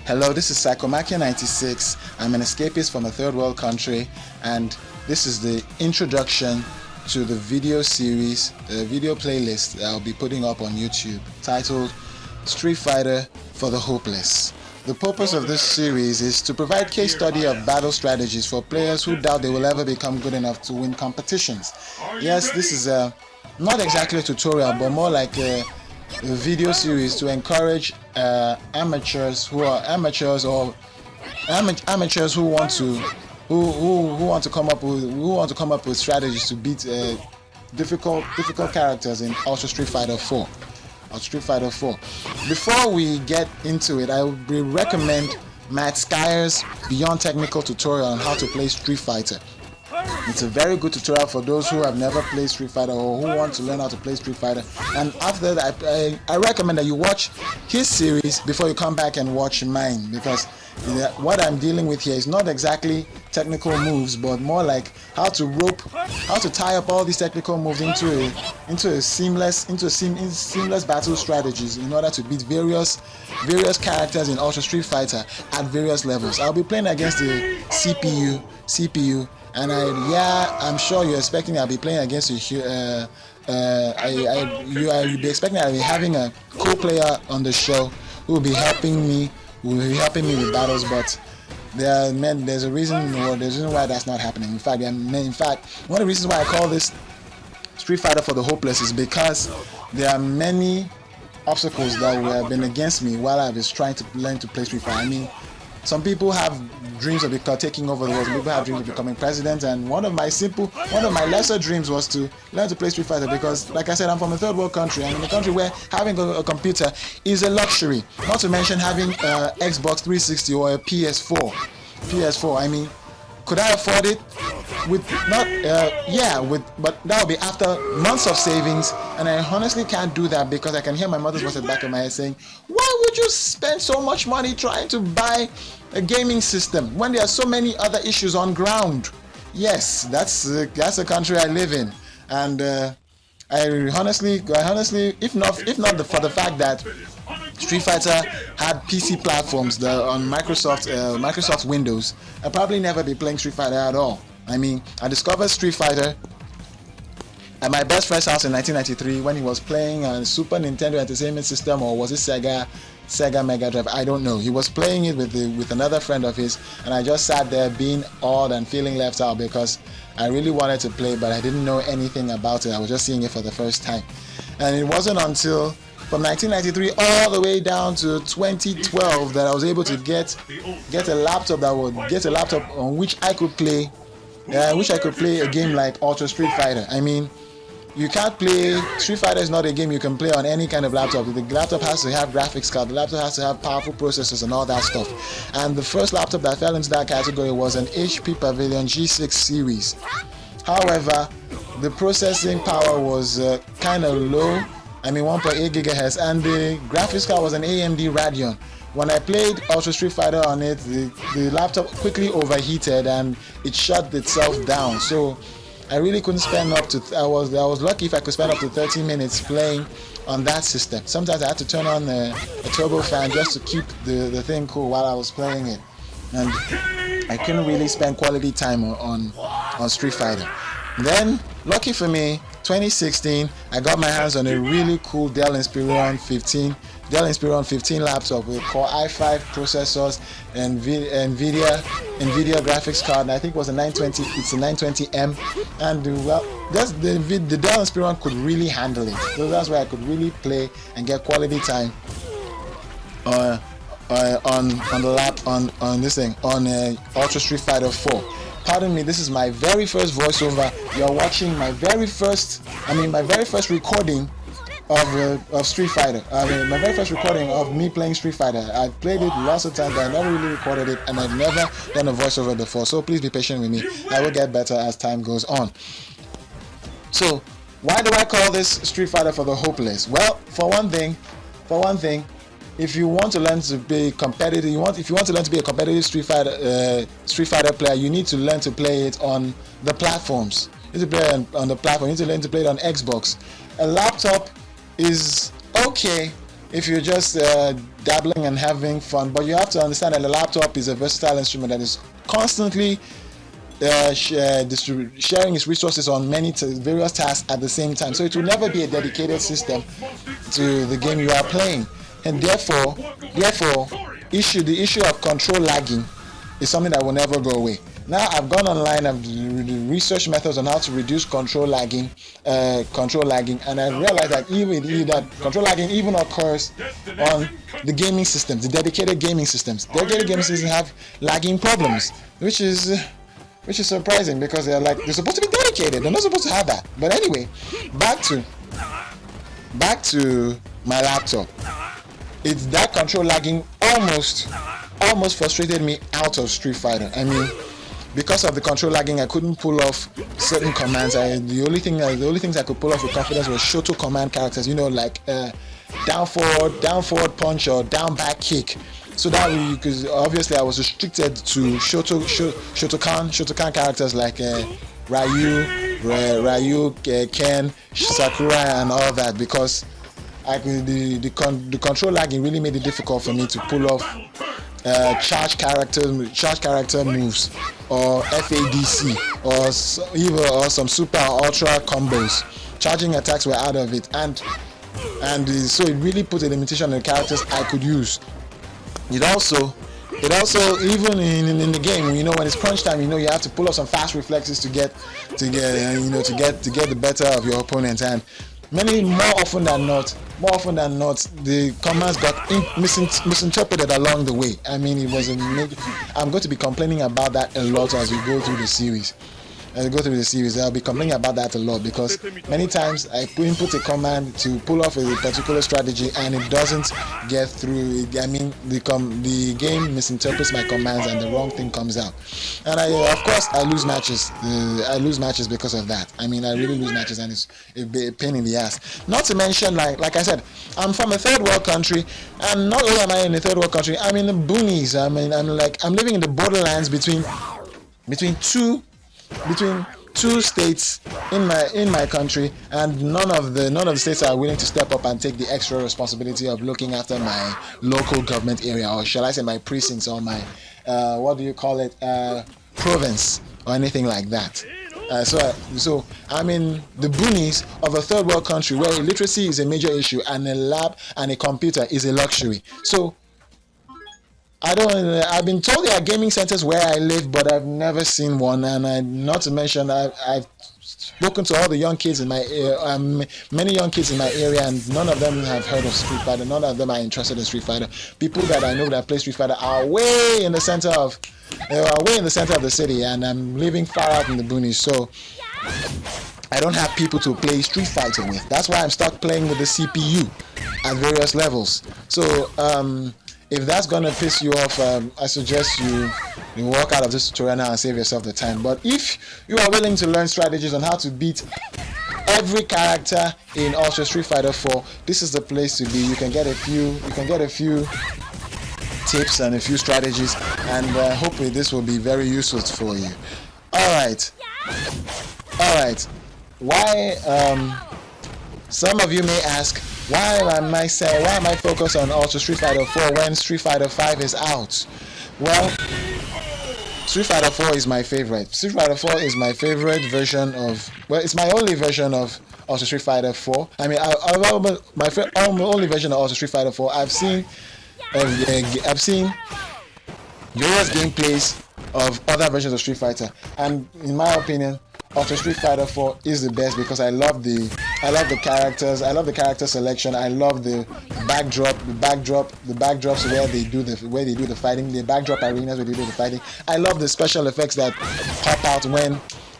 Hello, this is Psychomakia96. I'm an escapist from a third world country, and this is the introduction to the video series, the video playlist that I'll be putting up on YouTube titled Street Fighter for the Hopeless. The purpose of this series is to provide case study of battle strategies for players who doubt they will ever become good enough to win competitions. Yes, this is not exactly a tutorial, but more like a video series to encourage amateurs who want to come up with strategies to beat difficult characters in Ultra Street Fighter 4. Before we get into it, I would recommend Matt Skyer's Beyond Technical tutorial on how to play Street Fighter. It's a very good tutorial for those who have never played Street Fighter or who want to learn how to play Street Fighter. And after that, I recommend that you watch his series before you come back and watch mine, because what I'm dealing with here is not exactly technical moves, but more like how to tie up all these technical moves into seamless battle strategies in order to beat various characters in Ultra Street Fighter at various levels. I'll be playing against the CPU. And I'm sure you're expecting I'll be playing against you. You'll be expecting I'll be having a co-player on the show who will be helping me with battles. But there's a reason why that's not happening. In fact, one of the reasons why I call this Street Fighter for the Hopeless is because there are many obstacles that have been against me while I was trying to learn to play Street Fighter. I mean, some people have dreams of taking over the world. Some people have dreams of becoming president, and one of my lesser dreams was to learn to play Street Fighter, because, like I said, I'm from a third world country, and in a country where having a computer is a luxury. Not to mention having Xbox 360 or a PS4. I mean, could I afford it? But that would be after months of savings, and I honestly can't do that because I can hear my mother's voice at the back of my head saying, "Why would you spend so much money trying to buy a gaming system when there are so many other issues on ground?" Yes, that's the country I live in, and I honestly, if not for the fact that Street Fighter had PC platforms on Microsoft Windows, I'd probably never be playing Street Fighter at all. I mean, I discovered Street Fighter at my best friend's house in 1993 when he was playing a Super Nintendo Entertainment System, or was it Sega Mega Drive? I don't know. He was playing it with another friend of his, and I just sat there being awed and feeling left out because I really wanted to play, but I didn't know anything about it. I was just seeing it for the first time, and it wasn't until from 1993 all the way down to 2012 that I was able to get a laptop on which I could play. I wish I could play a game like Ultra Street Fighter. I mean, you can't play Street Fighter is not a game you can play on any kind of laptop. The laptop has to have graphics card. The laptop has to have powerful processors and all that stuff. And the first laptop that fell into that category was an HP Pavilion G6 series. However, the processing power was kind of low. I mean, 1.8 gigahertz, and the graphics card was an AMD Radeon. When I played Ultra Street Fighter on it, the laptop quickly overheated and it shut itself down. So I really couldn't spend up to. I was lucky if I could spend up to 30 minutes playing on that system. Sometimes I had to turn on a turbo fan just to keep the thing cool while I was playing it, and I couldn't really spend quality time on Street Fighter. Then, lucky for me, 2016, I got my hands on a really cool Dell Inspiron 15 laptop with Core i5 processors and NVIDIA graphics card. And I think it was a 920. It's a 920M, and the Dell Inspiron could really handle it. So that's where I could really play and get quality time on Ultra Street Fighter 4. Pardon me, this is my very first voiceover. You're watching my very first recording of Street Fighter. My very first recording of me playing Street Fighter. I played it lots of times, but I never really recorded it, and I've never done a voiceover before. So please be patient with me. I will get better as time goes on. So, why do I call this Street Fighter for the Hopeless? Well, for one thing, if you want to learn to be competitive, if you want to learn to be a competitive Street Fighter player, you need to learn to play it on the platforms. You need to play it on the platform. You need to learn to play it on Xbox. A laptop is okay, if you're just dabbling and having fun. But you have to understand that the laptop is a versatile instrument that is constantly sharing its resources on many various tasks at the same time. So it will never be a dedicated system to the game you are playing, and therefore, the issue of control lagging is something that will never go away. Now I've gone online, I've researched methods on how to reduce control lagging, and I realized that control lagging even occurs on the gaming systems, the dedicated gaming systems. Dedicated gaming systems have lagging problems, which is surprising because they're supposed to be dedicated. They're not supposed to have that. But anyway, back to my laptop. It's that control lagging almost frustrated me out of Street Fighter. I mean, because of the control lagging, I couldn't pull off certain commands. The only things I could pull off with confidence was Shoto command characters, like down forward punch or down back kick. So that because obviously I was restricted to Shotokan characters like Ryu, Ken, Sakura, and all that, because the control lagging really made it difficult for me to pull off charge character moves or FADC or some super or ultra combos. Charging attacks were out of it, and so it really put a limitation on the characters I could use. It also even in the game, when it's crunch time, you have to pull off some fast reflexes to get the better of your opponent, and more often than not, the commands got misinterpreted along the way. I mean, I'm going to be complaining about that a lot as we go through the series. I'll be complaining about that a lot, because many times I input a command to pull off a particular strategy and it doesn't get through. I mean, the game misinterprets my commands and the wrong thing comes out. And of course, I lose matches. I lose matches because of that. I mean, I really lose matches, and it's a pain in the ass. Not to mention, like I said, I'm from a third world country, and not only am I in a third world country, I'm in the boonies. I mean, I'm living in the borderlands between two states in my country, and none of the states are willing to step up and take the extra responsibility of looking after my local government area, or shall I say my precincts, or my province, or anything like that. So I'm in the boonies of a third world country where illiteracy is a major issue and a lab and a computer is a luxury. So I've been told there are gaming centers where I live, but I've never seen one. And not to mention, I've spoken to all the young kids in my many young kids in my area, and none of them have heard of Street Fighter. None of them are interested in Street Fighter. People that I know that play Street Fighter are way in the center of the city, and I'm living far out in the boonies. So I don't have people to play Street Fighter with. That's why I'm stuck playing with the CPU at various levels. So if that's gonna piss you off, I suggest you walk out of this tutorial now and save yourself the time. But if you are willing to learn strategies on how to beat every character in Ultra Street Fighter 4, this is the place to be. You can get a few tips and a few strategies, and hopefully this will be very useful for you. All right. Why? Some of you may ask, why am I focused on Ultra Street Fighter 4 when Street Fighter 5 is out? Well, Street Fighter 4 is my favorite. Street Fighter 4 is my favorite version of. Well, it's my only version of Ultra Street Fighter 4. I mean, my only version of Ultra Street Fighter 4. I've seen various gameplays of other versions of Street Fighter, and in my opinion, Ultra Street Fighter 4 is the best because I love the characters. I love the character selection. I love the backdrops where they do the fighting, the backdrop arenas where they do the fighting. I love the special effects that pop out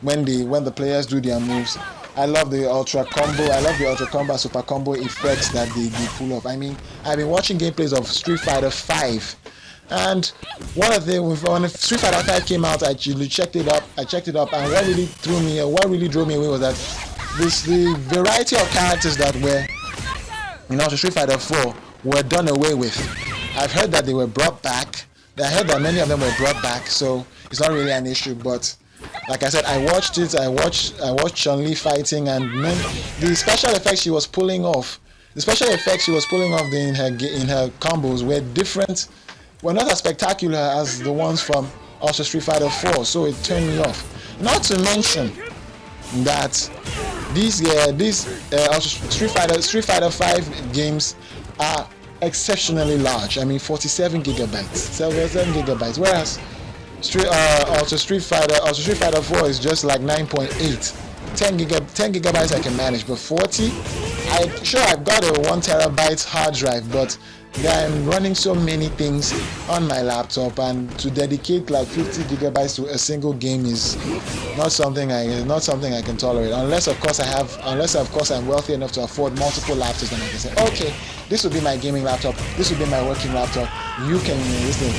when the players do their moves. I love the ultra combo. I love the ultra combo, super combo effects that they pull off. I mean, I've been watching gameplays of Street Fighter 5. And one of the when Street Fighter 5 came out, I actually checked it up, and what really drove me away was that the variety of characters that were in Street Fighter 4 were done away with. I've heard that they were brought back. I heard that many of them were brought back, so it's not really an issue. But like I said, I watched Chun-Li fighting, and the special effects she was pulling off The special effects she was pulling off in her combos were different, were not as spectacular as the ones from also Street Fighter 4, so it turned me off. Not to mention that these also Street Fighter 5 games are exceptionally large. I mean, 47 gigabytes, 7 gigabytes, whereas Street Fighter 4 is just like 9.8. 10 gigabytes I can manage, but 40, I've got a 1 terabyte hard drive, but I'm running so many things on my laptop, and to dedicate like 50 gigabytes to a single game is not something I can tolerate, unless of course I'm wealthy enough to afford multiple laptops, and I can say, okay, this will be my gaming laptop, this will be my working laptop. You can listen.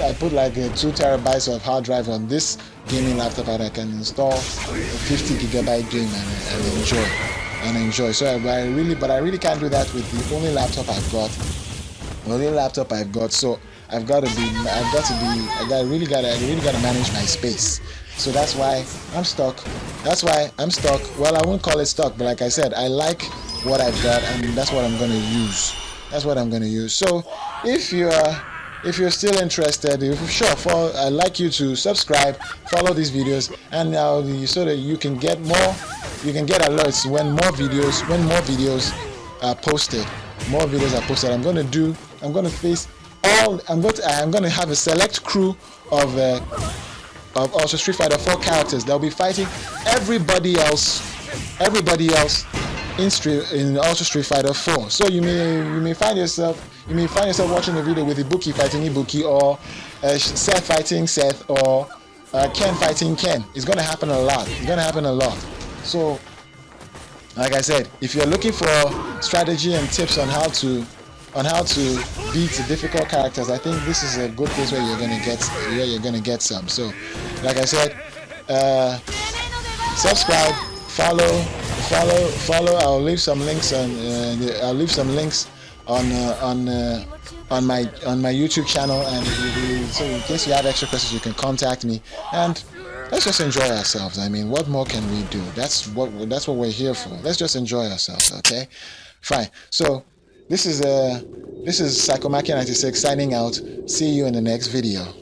I put like 2 terabytes of hard drive on this gaming laptop, and I can install a 50 gigabyte game and enjoy. So I really can't do that with the only laptop I've got. So I really gotta manage my space. So that's why I'm stuck. Well, I won't call it stuck, but like I said, I like what I've got, and that's what I'm gonna use. So if you're still interested, I'd like you to subscribe, follow these videos, and now so that you can get alerts when more videos are posted. I'm going to have a select crew of also Street Fighter 4 characters that'll be fighting everybody else in also Street Fighter 4. So you may find yourself watching a video with Ibuki fighting Ibuki, or Seth fighting Seth, or Ken fighting Ken. It's going to happen a lot. So, like I said, if you're looking for strategy and tips on how to beat difficult characters, I think this is a good place where you're gonna get some. So, like I said, subscribe, follow. I'll leave some links on my YouTube channel, and so in case you have extra questions, you can contact me, and let's just enjoy ourselves. I mean, what more can we do? That's what we're here for. Let's just enjoy ourselves, okay? Fine. So this is Psychomachia 96 signing out. See you in the next video.